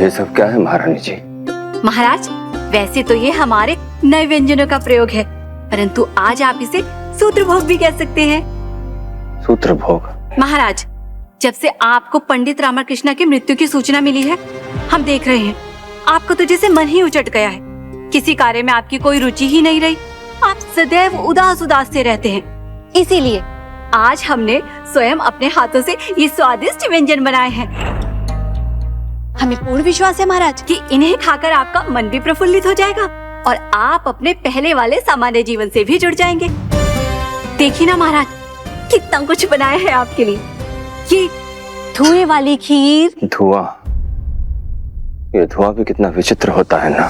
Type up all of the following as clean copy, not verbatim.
ये सब क्या है महारानी जी? महाराज, वैसे तो ये हमारे नए व्यंजनों का प्रयोग है, परंतु आज आप इसे सूत्रभोग भी कह सकते हैं। सूत्रभोग? महाराज, जब से आपको पंडित रामाकृष्ण की मृत्यु की सूचना मिली है, हम देख रहे हैं आपको तो जैसे मन ही उचट गया है। किसी कार्य में आपकी कोई रुचि ही नहीं रही। आप सदैव उदास उदास से रहते हैं। इसीलिए आज हमने स्वयं अपने हाथों से ये स्वादिष्ट व्यंजन बनाए हैं। हमें पूर्ण विश्वास है महाराज कि इन्हें खाकर आपका मन भी प्रफुल्लित हो जाएगा और आप अपने पहले वाले सामान्य जीवन से भी जुड़ जाएंगे। देखिए ना महाराज, कितना कुछ बनाया है आपके लिए। ये धुएं वाली खीर। धुआं? ये धुआं भी कितना विचित्र होता है ना।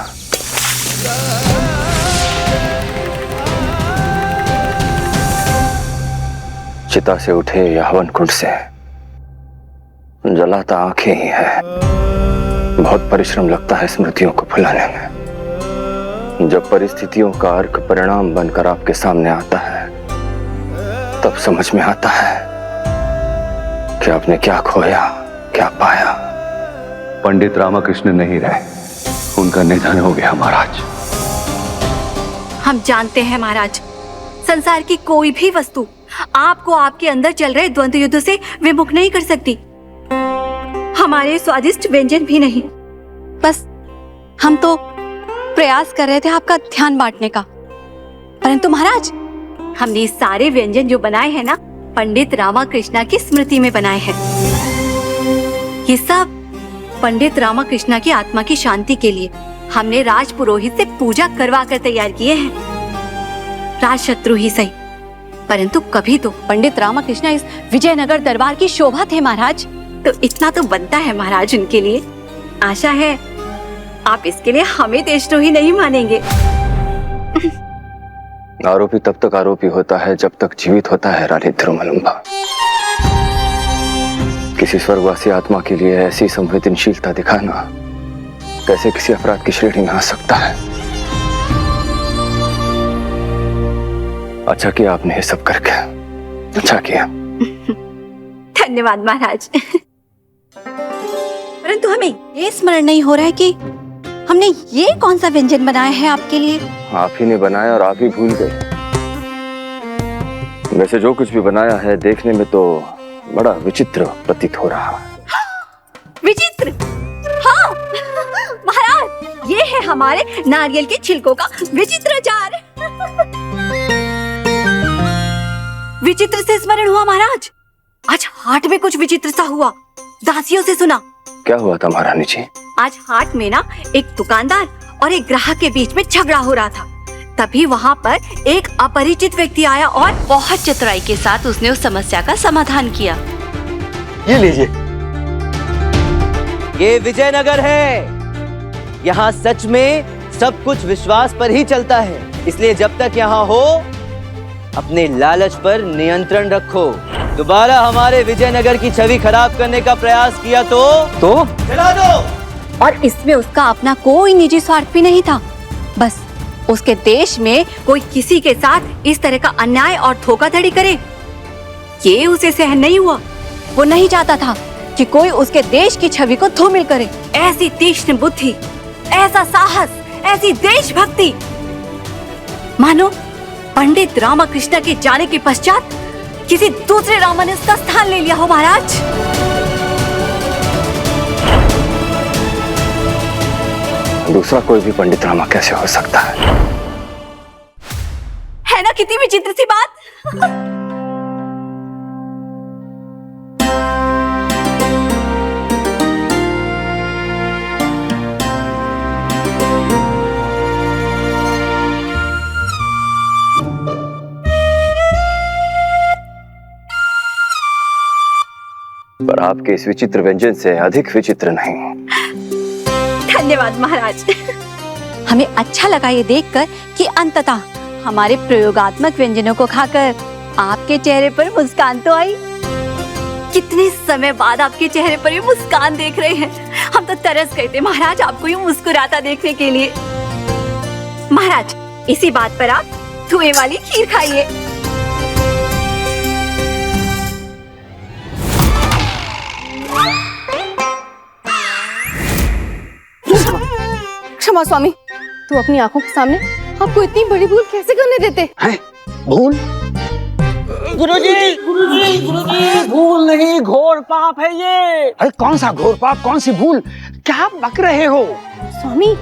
चिता से उठे या हवन कुंड से जलाता आंखें ही है। बहुत परिश्रम लगता है स्मृतियों को भुलाने में। जब परिस्थितियों का अर्क परिणाम बनकर आपके सामने आता है, तब समझ में आता है कि आपने क्या खोया, क्या पाया। पंडित रामाकृष्ण नहीं रहे, उनका निधन हो गया महाराज। हम जानते हैं महाराज, संसार की कोई भी वस्तु आपको आपके अंदर चल रहे द्वंद्व युद्ध से विमुख नहीं कर सकती। हमारे स्वादिष्ट व्यंजन भी नहीं। बस हम तो प्रयास कर रहे थे आपका ध्यान बांटने का। परंतु महाराज, हमने सारे व्यंजन जो बनाए हैं ना, पंडित रामाकृष्ण की स्मृति में बनाए हैं। ये सब पंडित रामाकृष्ण की आत्मा की शांति के लिए हमने राज पुरोहित से पूजा करवा कर तैयार किए हैं। राजशत्रु ही सही, परंतु कभी तो पंडित रामाकृष्ण इस विजयनगर दरबार की शोभा थे महाराज। तो इतना तो बनता है महाराज उनके लिए। आशा है आप इसके लिए हमें देशद्रोही नहीं मानेंगे। आरोपी तब तक आरोपी होता है जब तक जीवित होता है रानी तिरुमलंबा। किसी स्वर्गवासी आत्मा के लिए ऐसी संवेदनशीलता दिखाना कैसे किसी अपराध की श्रेणी में आ सकता है? अच्छा किया आपने ये सब करके, अच्छा किया। धन्यवाद महाराज। परंतु हमें ये स्मरण नहीं हो रहा है कि हमने ये कौन सा व्यंजन बनाया है आपके लिए। आप ही ने बनाया और आप ही भूल गए। वैसे जो कुछ भी बनाया है देखने में तो बड़ा विचित्र प्रतीत हो रहा है। विचित्र? हाँ महाराज, ये है हमारे नारियल के छिलकों का विचित्र अचार। विचित्र से स्मरण हुआ महाराज, आज हाट में कुछ विचित्र सा हुआ। दासियों से सुना। क्या हुआ था महारानी जी? आज हाट में ना एक दुकानदार और एक ग्राहक के बीच में झगड़ा हो रहा था। तभी वहाँ पर एक अपरिचित व्यक्ति आया और बहुत चतुराई के साथ उसने उस समस्या का समाधान किया। ये लीजिए। ये विजयनगर है। यहाँ सच में सब कुछ विश्वास पर ही चलता है, इसलिए जब तक यहाँ हो अपने लालच पर नियंत्रण रखो। दोबारा हमारे विजयनगर की छवि खराब करने का प्रयास किया तो जला दो। और इसमें उसका अपना कोई निजी स्वार्थ भी नहीं था। बस उसके देश में कोई किसी के साथ इस तरह का अन्याय और धोखाधड़ी करे, ये उसे सहन नहीं हुआ। वो नहीं चाहता था कि कोई उसके देश की छवि को धूमिल करे। ऐसी तीक्ष्ण बुद्धि, ऐसा साहस, ऐसी देशभक्ति, मानो पंडित रामाकृष्ण के जाने के पश्चात किसी दूसरे रामा ने उसका स्थान ले लिया हो महाराज। दूसरा कोई भी पंडित रामा कैसे हो सकता है ना कितनी विचित्र सी बात। पर आपके इस विचित्र व्यंजन से अधिक विचित्र नहीं। धन्यवाद महाराज। हमें अच्छा लगा ये देखकर कि अंततः हमारे प्रयोगात्मक व्यंजनों को खाकर आपके चेहरे पर मुस्कान तो आई। कितने समय बाद आपके चेहरे पर ये मुस्कान देख रहे हैं। हम तो तरस गए थे महाराज आपको यूं मुस्कुराता देखने के लिए। महाराज, इसी बात पर आप धुएं वाली खीर खाइए। क्षमा स्वामी, तू अपनी आंखों के सामने आपको इतनी बड़ी भूल कैसे करने देते हैं? भूल? गुरुजी, भूल नहीं, घोर पाप है ये। अरे कौन सा घोर पाप, कौन सी भूल, क्या बक रहे हो? स्वामी,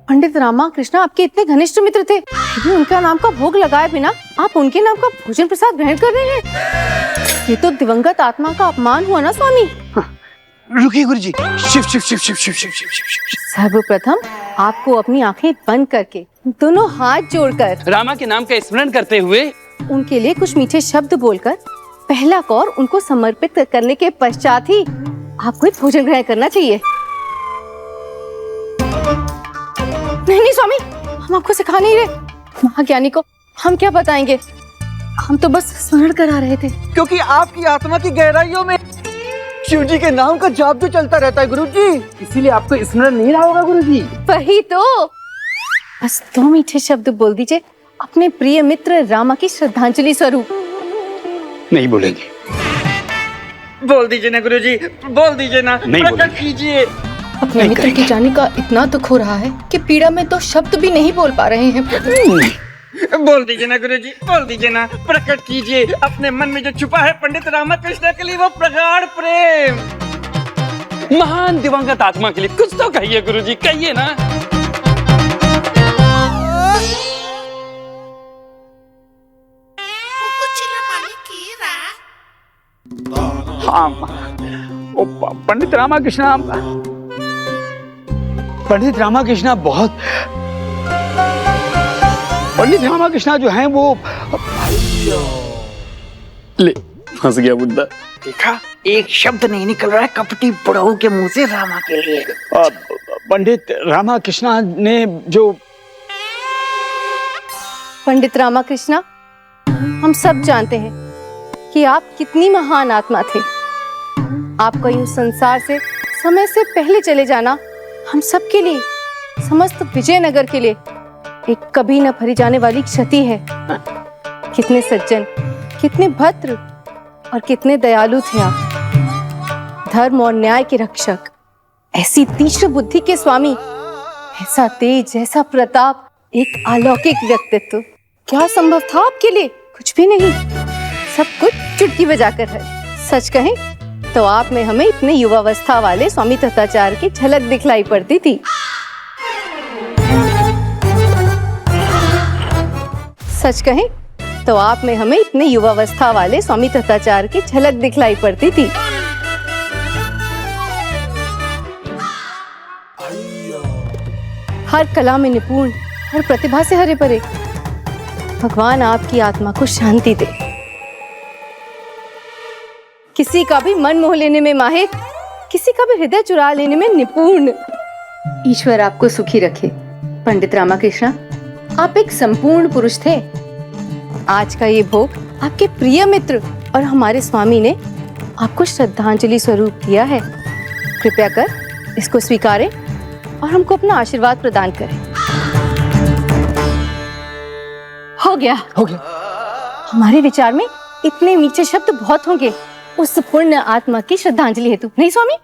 पंडित रामा कृष्णा आपके इतने घनिष्ठ मित्र थे, फिर भी उनका नाम का भोग लगाए बिना आप उनके नाम का भोजन प्रसाद ग्रहण कर रहे हैं। ये तो दिवंगत आत्मा का अपमान हुआ ना स्वामी। रुकिए गुरुजी, शिव शिव शिव शिव शिव शिव शिव शिव शिव। सर्वप्रथम आपको अपनी आंखें बंद करके दोनों हाथ जोड़कर रामा के नाम का स्मरण करते हुए उनके लिए कुछ मीठे शब्द बोलकर पहला कौर उनको समर्पित करने के पश्चात ही आपको भोजन ग्रहण करना चाहिए। नहीं स्वामी, हम आपको सिखा नहीं रहे, महाज्ञानी को हम क्या बताएंगे, हम तो बस स्मरण करा रहे थे। क्योंकि आपकी आत्मा की गहराइयों में शिव जी के नाम का जाप तो चलता रहता है गुरुजी, इसीलिए आपको स्मरण नहीं रहा होगा गुरुजी। वही तो, बस 2 मीठे शब्द बोल दीजिए अपने प्रिय मित्र रामा की श्रद्धांजलि स्वरूप। नहीं बोलेंगे। बोल दीजिए ना गुरुजी, बोल दीजिए ना, प्रकट कीजिए। अपने मित्र के जाने का इतना दुख हो रहा है कि पीड़ा में तो शब्द भी नहीं बोल पा रहे हैं। बोल दीजिए ना गुरुजी, बोल दीजिए ना, प्रकट कीजिए अपने मन में जो छुपा है पंडित रामकृष्ण के लिए वो प्रगाढ़ प्रेम। महान दिवंगत आत्मा के लिए कुछ तो कहिए गुरुजी, कहिए ना। हाँ, पंडित रामकृष्ण, पंडित रामकृष्ण बहुत, पंडित रामकृष्ण जो हैं वो, ले फंस गया बुड्ढा। देखा, एक शब्द नहीं निकल रहा है कपटी बुढ़ऊ के मुंह से रामा के लिए। पंडित रामकृष्ण ने जो, पंडित रामकृष्ण, हम सब जानते हैं कि आप कितनी महान आत्मा थे। आपका यूं संसार से समय से पहले चले जाना हम सब के लिए, समस्त विजयनगर के लिए एक कभी न भरी जाने वाली क्षति है। कितने सज्जन, कितने भद्र और कितने दयालु थे आप, धर्म और न्याय के रक्षक, ऐसी तीक्ष्ण बुद्धि के स्वामी, ऐसा तेज, ऐसा प्रताप, एक अलौकिक व्यक्तित्व। क्या संभव था आपके लिए? कुछ भी नहीं, सब कुछ चुटकी बजाकर है। सच कहें तो आप में हमें इतने युवावस्था वाले स्वामी तथाचार्य की झलक दिखलाई पड़ती थी। सच कहें तो आप में हमें इतने युवावस्था वाले स्वामी तथाचार्य की झलक दिखलाई पड़ती थी। हर कला में निपुण, हर प्रतिभा से हरे भरे, भगवान आपकी आत्मा को शांति दे। किसी का भी मन मोह लेने में माहिर, किसी का भी हृदय चुरा लेने में निपुण। ईश्वर आपको सुखी रखे। पंडित रामकृष्ण, आप एक संपूर्ण पुरुष थे। आज का ये भोग आपके प्रिय मित्र और हमारे स्वामी ने आपको श्रद्धांजलि स्वरूप दिया है। कृपया कर इसको स्वीकारें और हमको अपना आशीर्वाद प्रदान करें। हो गया, हो गया। हमारे विचार में इतने मीठे शब्द बहुत होंगे उस पुण्य आत्मा की श्रद्धांजलि हेतु, नहीं स्वामी?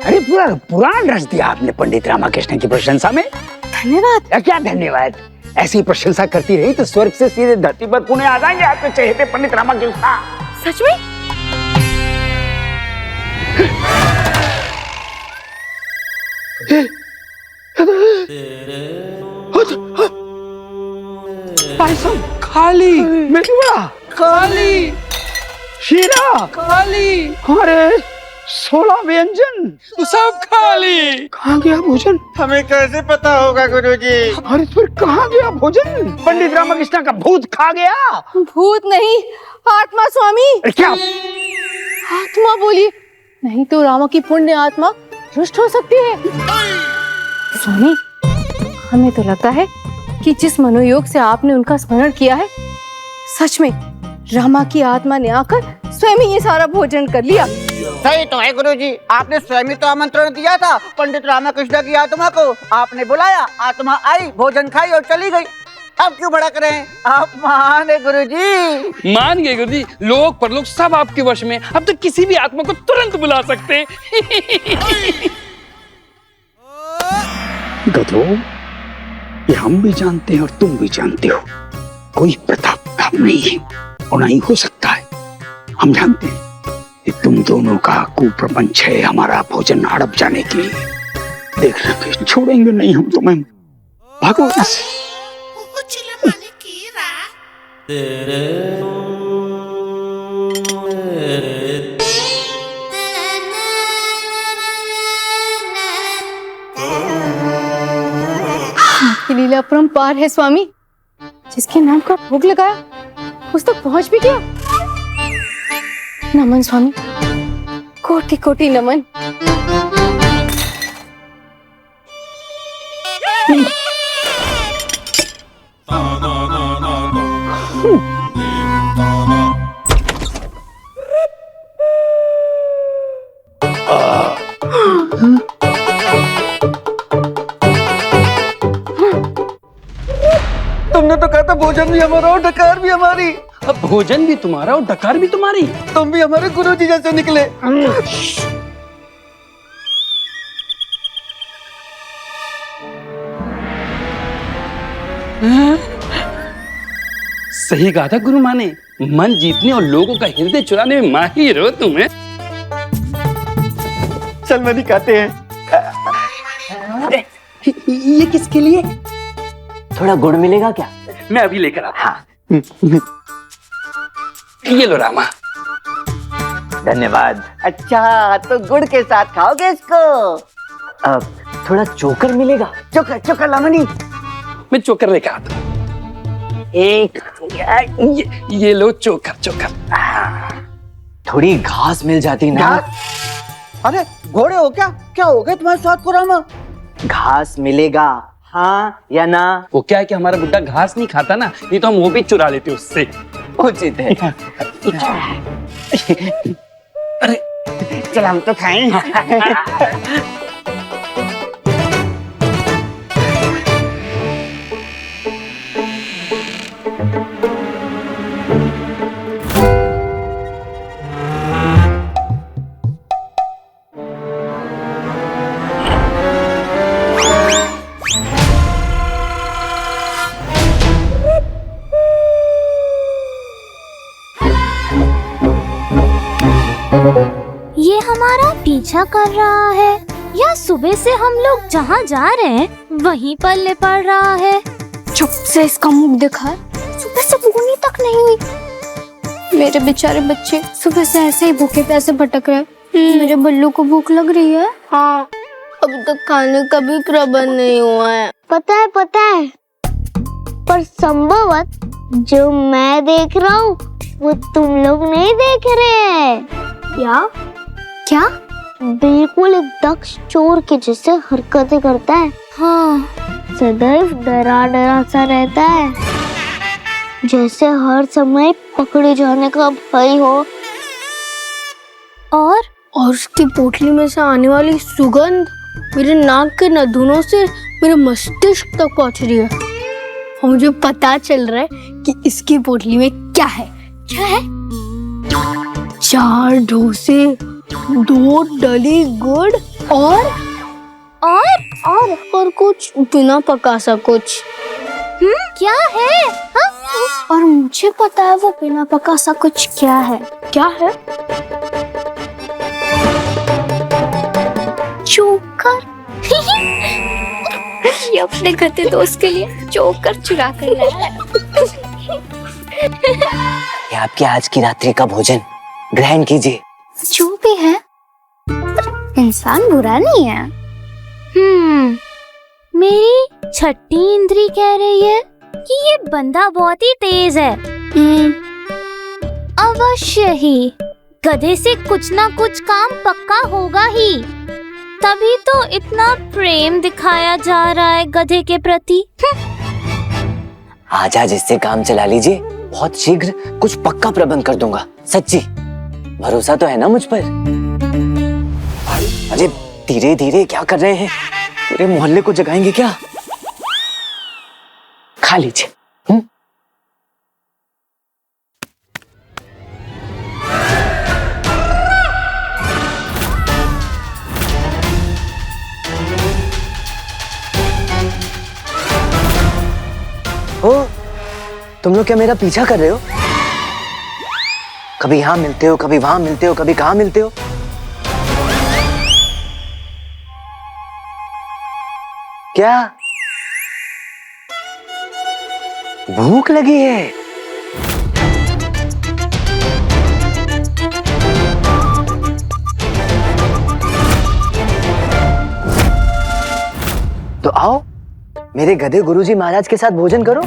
अरे पूरा पुराण रच दिया आपने पंडित रामकृष्ण की प्रशंसा में। धन्यवाद। क्या धन्यवाद, ऐसी प्रशंसा करती रही तो स्वर्ग से सीधे धरती पर पुण्य आ जाएंगे आपके चहेते पंडित रामकृष्ण। सच में? खाली मिठुआ, खाली शीरा, खाली, अरे 16 व्यंजन सब खाली। कहाँ गया भोजन? हमें कैसे पता होगा गुरुजी? अरे फिर कहाँ गया भोजन? पंडित रामकृष्ण का भूत खा गया? भूत नहीं, आत्मा स्वामी। क्या आत्मा बोलिए, नहीं तो रामा की पुण्य आत्मा रुष्ट हो सकती है। स्वामी, हमें तो लगता है कि जिस मनोयोग से आपने उनका स्मरण किया है, सच में रामा की आत्मा ने आकर स्वयं ये सारा भोजन कर लिया। सही तो है गुरुजी, आपने स्वयं तो आमंत्रण दिया था पंडित रामकृष्ण की आत्मा को, आपने बुलाया, आत्मा आई, भोजन खाई और चली गई। अब क्यों बड़ा करें? आप महान है गुरुजी। मान गए गुरुजी, लोक परलोक सब आपके वश में। अब तो किसी भी आत्मा को तुरंत बुला सकते हैं। गधो, ये हम भी जानते हैं और तुम भी जानते हो, कोई प्रताप काम नहीं है और नहीं हो सकता है। हम जानते हैं कि तुम दोनों का कुप्रपंच है हमारा भोजन हड़प जाने के लिए। देखना कि छोड़ेंगे नहीं हम तुम्हें। भागो यहाँ से। आपकी लीला अपरंपार है स्वामी। जिसके नाम का भोग लगाया उस तक पहुंच भी गया। नमन स्वामी, कोटि कोटि नमन। तुमने तो कहा था भोजन भी हमारा और डकार भी हमारी। अब भोजन भी तुम्हारा और डकार भी तुम्हारी। तुम भी हमारे गुरुजी जैसे निकले। सही कहा था गुरु माँ ने, मन जीतने और लोगों का हृदय चुराने में माहिर हो तुम्हें। चल मैं दिखाते हैं। ये किसके लिए? थोड़ा गुड़ मिलेगा क्या? मैं अभी लेकर आता। हाँ। ये लो रामा। धन्यवाद। अच्छा तो गुड़ के साथ खाओगे इसको? अब थोड़ा चोकर मिलेगा? चोकर चोकर लामनी। मैं चोकर लेकर आता हूँ। एक ये लो चोकर चोकर। थोड़ी घास मिल जाती ना। अरे घोड़े हो क्या? क्या हो गया तुम्हारे साथ को रामा? घास मिलेगा, हाँ या ना? वो क्या है कि हमारा बुड्ढा घास नहीं खाता ना, नहीं तो हम वो भी चुरा लेते उससे। उचित है। अरे चल हम तो खाएं। ये हमारा पीछा कर रहा है या सुबह से हम लोग जहाँ जा रहे हैं वहीं पर ले पड़ रहा है। चुप से इसका मुख दिखा। सुबह से भूखनी तक नहीं हुई। मेरे बेचारे बच्चे सुबह से ऐसे ही भूखे प्यासे भटक रहे हैं। मेरे बल्लू को भूख लग रही है। हाँ, अभी तक खाने का भी प्रबंध नहीं हुआ है। पता है, पर संभवत जो मैं देख रहा हूँ वो तुम लोग नहीं देख रहे। क्या? बिल्कुल एक दक्ष चोर के जैसे हरकतें करता है। हाँ, सदैव डरा डरा सा रहता है, जैसे हर समय पकड़े जाने का भय हो। और उसकी पोटली में से आने वाली सुगंध मेरे नाक के नथुनों से मेरे मस्तिष्क तक पहुंच रही है। और मुझे पता चल रहा है कि इसकी पोटली में क्या है। 4 डोसे, 2 डली गुड़ और कुछ बिना पका सा कुछ। क्या है? और मुझे पता है वो बिना पका सा कुछ क्या है। चोकर। ये अपने गधे दोस्त के लिए चोकर चुरा कर लाया है। ये आपके आज की रात्रि का भोजन, ग्रहण कीजिए। जो भी है, इंसान बुरा नहीं है। मेरी छठी इंद्री कह रही है कि ये बंदा बहुत ही तेज है। अवश्य ही गधे से कुछ ना कुछ काम पक्का होगा ही, तभी तो इतना प्रेम दिखाया जा रहा है गधे के प्रति। आज इससे काम चला लीजिए, बहुत शीघ्र कुछ पक्का प्रबंध कर दूंगा। सच्ची भरोसा तो है ना मुझ पर? अरे धीरे धीरे क्या कर रहे हैं? पूरे मोहल्ले को जगाएंगे क्या? खा लीजिए। तुम लोग क्या मेरा पीछा कर रहे हो? कभी यहाँ मिलते हो, कभी वहां मिलते हो, कभी कहाँ मिलते हो? क्या भूख लगी है? तो आओ, मेरे गधे गुरुजी महाराज के साथ भोजन करो।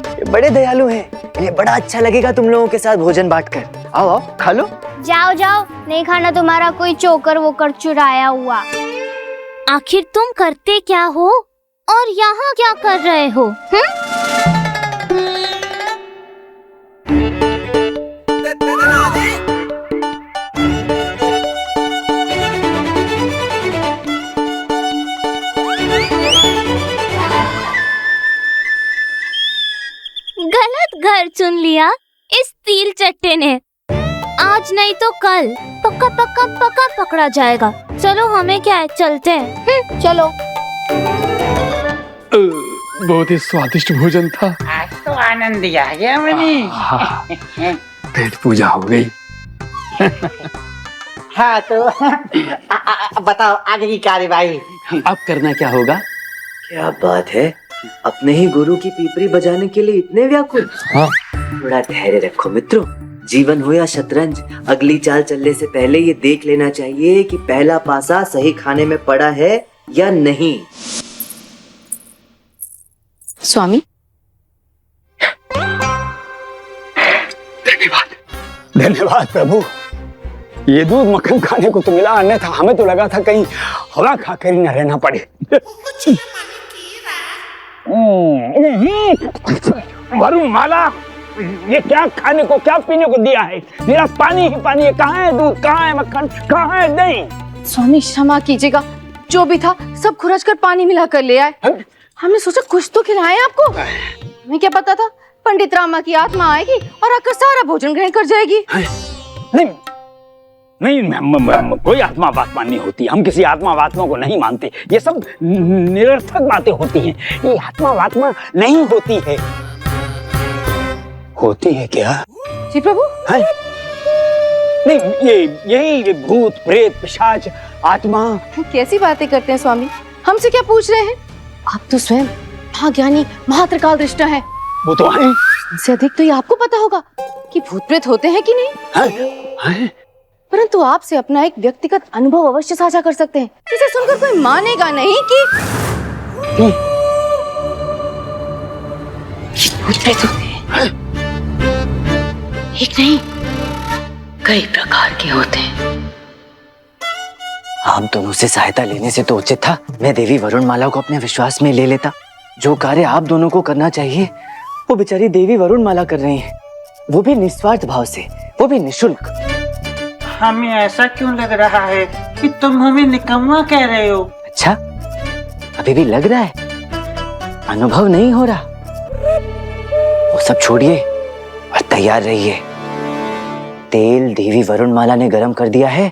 ये बड़े दयालु हैं, इन्हें बड़ा अच्छा लगेगा तुम लोगों के साथ भोजन बांटकर। आओ आओ, खा लो। जाओ जाओ, नहीं खाना तुम्हारा कोई चोकर वोकर चुराया हुआ। आखिर तुम करते क्या हो और यहाँ क्या कर रहे हो? गलत घर चुन लिया इस तिल चट्टे ने। आज नहीं तो कल पक्का पक्का पक्का पकड़ा जाएगा। चलो, हमें क्या है, चलते हैं। चलो। बहुत ही स्वादिष्ट भोजन था। आज तो आनंद ही आ गया मनी। पेट पूजा हो गई। हाँ तो बताओ आगे की कार्यवाही। अब करना क्या होगा? क्या बात है, अपने ही गुरु की पीपरी बजाने के लिए इतने व्याकुल। थोड़ा धैर्य रखो मित्रों। जीवन हो या शतरंज, अगली चाल चलने से पहले ये देख लेना चाहिए कि पहला पासा सही खाने में पड़ा है या नहीं। स्वामी, धन्यवाद धन्यवाद प्रभु। ये दूध मक्खन खाने को तो मिला, अन्यथा हमें तो लगा था कहीं हवा खाकर ही न रहना पड़े। वरुण माला, ये क्या खाने को क्या पीने को दिया है? मेरा पानी ही पानी है। कहाँ है दूध, कहाँ है मक्खन, कहाँ है दही? स्वामी क्षमा कीजिएगा, जो भी था सब खुरच कर पानी मिला कर ले आए। हमने सोचा कुछ तो खिलाएं आपको। हमें क्या पता था पंडित रामा की आत्मा आएगी और आकर सारा भोजन ग्रहण कर जाएगी। नहीं, कोई आत्मा वात्मा नहीं होती। हम किसी आत्मा वात्मा को नहीं मानते। ये सब निरर्थक बातें होती हैं। ये आत्मा वात्मा नहीं होती है। होती है क्या? जी प्रभु। है? नहीं, यही भूत प्रेत पिशाच आत्मा। कैसी बातें करते हैं स्वामी, हमसे क्या पूछ रहे हैं? आप तो स्वयं महाज्ञानी महात्रिकाल दृष्टा है। वो तो है। इससे अधिक तो ये आपको पता होगा कि भूत प्रेत होते हैं कि नहीं। है? परंतु आपसे अपना एक व्यक्तिगत अनुभव अवश्य साझा कर सकते हैं, जिसे सुनकर कोई मानेगा नहीं कि भूत प्रेत होते हैं। एक नहीं, कई प्रकार के होते हैं। आप दोनों से सहायता लेने से तो उचित था मैं देवी वरुण माला को अपने विश्वास में ले लेता। जो कार्य आप दोनों को करना चाहिए वो बेचारी देवी वरुण माला कर रही हैं, वो भी निस्वार्थ भाव से, वो भी निशुल्क। हमें ऐसा क्यों लग रहा है कि तुम हमें निकम्मा कह रहे हो? अच्छा, अभी भी लग रहा है, अनुभव नहीं हो रहा? वो सब छोड़िए और तैयार रहिए। तेल देवी वरुण माला ने गरम कर दिया है,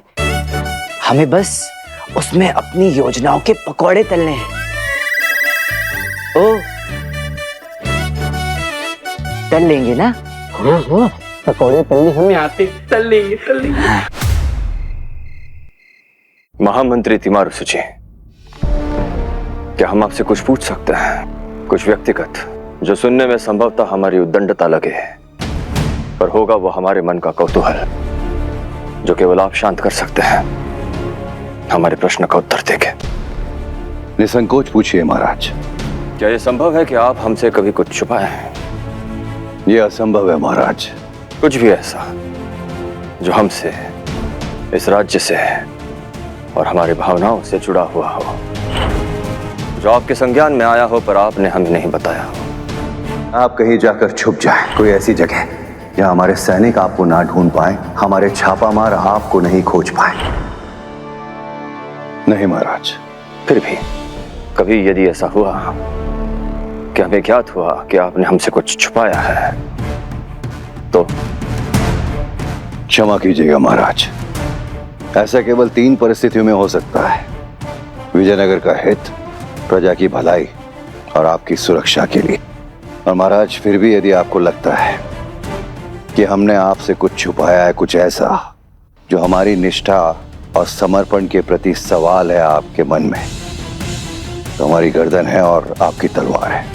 हमें बस उसमें अपनी योजनाओं के पकौड़े तलने हैं। ओ, तल लेंगे ना? हाँ, पकौड़े तलने हमें आते। तल लेंगे। महामंत्री तिमारू सुची, क्या हम आपसे कुछ पूछ सकते हैं? कुछ व्यक्तिगत, जो सुनने में संभवतः हमारी उद्दंडता लगे, पर होगा वो हमारे मन का कौतूहल, जो केवल आप शांत कर सकते हैं। हमारे प्रश्न का उत्तर देके। निसंकोच पूछिए महाराज। क्या यह संभव है कि आप हमसे कभी कुछ छुपाएं? यह असंभव है महाराज। कुछ भी ऐसा जो हमसे, इस राज्य से और हमारी भावनाओं से जुड़ा हुआ हो, जो आपके संज्ञान में आया हो पर आपने हमें नहीं बताया हो। आप कहीं जाकर छुप जाएं, कोई ऐसी जगह जहां हमारे सैनिक आपको ना ढूंढ पाए, हमारे छापामार आपको नहीं खोज पाए। नहीं महाराज। फिर भी कभी यदि ऐसा हुआ कि हमें ज्ञात हुआ कि आपने हमसे कुछ छुपाया है तो क्षमा कीजिएगा महाराज, ऐसा केवल 3 परिस्थितियों में हो सकता है। विजयनगर का हित, प्रजा की भलाई और आपकी सुरक्षा के लिए। और महाराज फिर भी यदि आपको लगता है कि हमने आपसे कुछ छुपाया है, कुछ ऐसा जो हमारी निष्ठा और समर्पण के प्रति सवाल है आपके मन में, तो हमारी गर्दन है और आपकी तलवार है।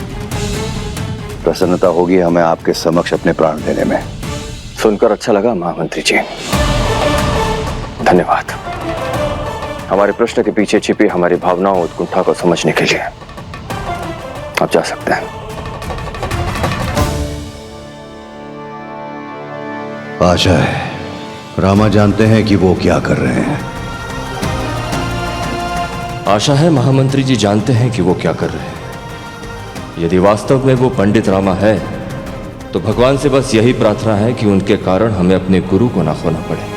प्रसन्नता होगी हमें आपके समक्ष अपने प्राण देने में। सुनकर अच्छा लगा महामंत्री जी, धन्यवाद। हमारे प्रश्न के पीछे छिपी हमारी भावनाओं उत्कंठा को समझने के लिए आप जा सकते हैं। आशा है रामा जानते हैं कि वो क्या कर रहे हैं। आशा है महामंत्री जी जानते हैं कि वो क्या कर रहे हैं। यदि वास्तव में वो पंडित रामा है तो भगवान से बस यही प्रार्थना है कि उनके कारण हमें अपने गुरु को ना खोना पड़े।